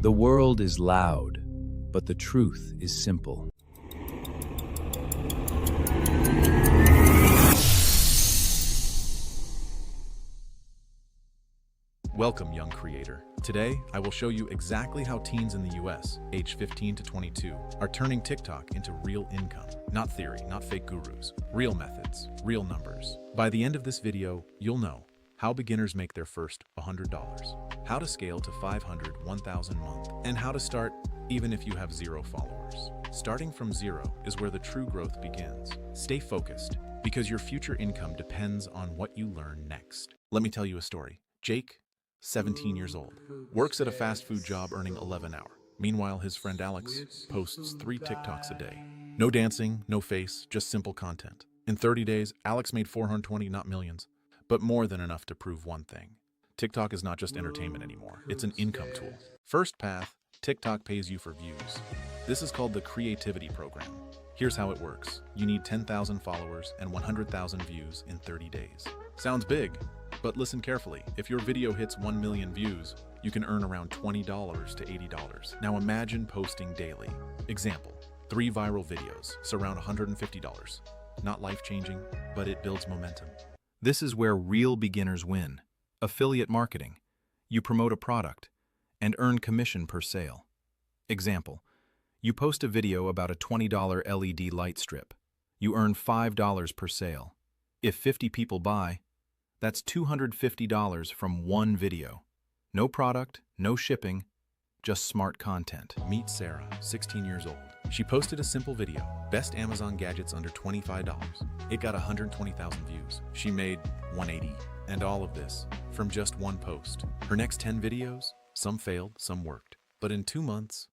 The world is loud, but the truth is simple. Welcome, young creator. Today, I will show you exactly how teens in the US, age 15 to 22, are turning TikTok into real income. Not theory, not fake gurus. Real methods, real numbers. By the end of this video, you'll know how beginners make their first $100, how to scale to 500, 1,000 a month, and how to start even if you have 0 followers. Starting from 0 is where the true growth begins. Stay focused, because your future income depends on what you learn next. Let me tell you a story. Jake, 17 years old, works at a fast food job earning 11 an hour. Meanwhile, his friend Alex posts 3 TikToks a day. No dancing, no face, just simple content. In 30 days, Alex made 420, not millions, but more than enough to prove one thing. TikTok is not just entertainment anymore, it's an income tool. First path, TikTok pays you for views. This is called the Creativity Program. Here's how it works. You need 10,000 followers and 100,000 views in 30 days. Sounds big, but listen carefully. If your video hits 1 million views, you can earn around $20 to $80. Now imagine posting daily. Example, 3 viral videos, so around $150. Not life-changing, but it builds momentum. This is where real beginners win. Affiliate marketing. You promote a product and earn commission per sale. Example, you post a video about a $20 LED light strip. You earn $5 per sale. If 50 people buy, that's $250 from one video. No product, no shipping, just smart content. Meet Sarah, 16 years old. She posted a simple video, best Amazon gadgets under $25. It got 120,000 views. She made 180. And all of this from just one post. Her next 10 videos, some failed, some worked. But in 2 months,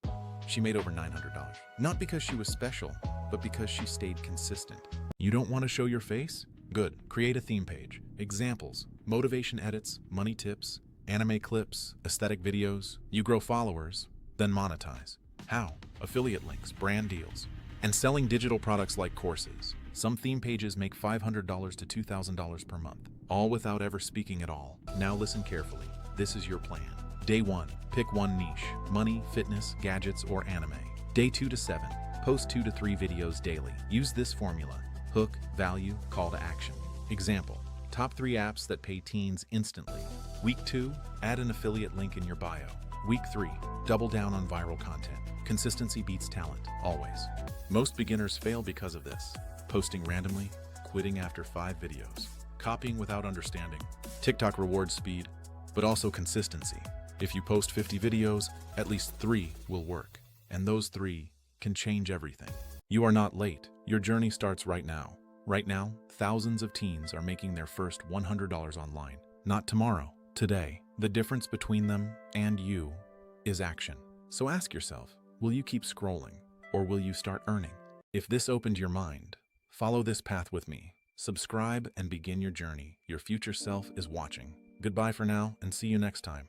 she made over $900. Not because she was special, but because she stayed consistent. You don't want to show your face? Good. Create a theme page. Examples, motivation edits, money tips, anime clips, aesthetic videos. You grow followers, then monetize. How? Affiliate links, brand deals, and selling digital products like courses. Some theme pages make $500 to $2,000 per month, all without ever speaking at all. Now listen carefully. This is your plan. Day 1, pick one niche, money, fitness, gadgets, or anime. Day 2 to 7, post 2 to 3 videos daily. Use this formula: hook, value, call to action. Example, top 3 apps that pay teens instantly. Week 2, add an affiliate link in your bio. Week 3, double down on viral content. Consistency beats talent, always. Most beginners fail because of this. Posting randomly, quitting after 5 videos, copying without understanding. TikTok rewards speed, but also consistency. If you post 50 videos, at least 3 will work, and those 3 can change everything. You are not late. Your journey starts right now. Right now, thousands of teens are making their first $100 online. Not tomorrow, today. The difference between them and you is action. So ask yourself, will you keep scrolling, or will you start earning? If this opened your mind, follow this path with me. Subscribe and begin your journey. Your future self is watching. Goodbye for now, and see you next time.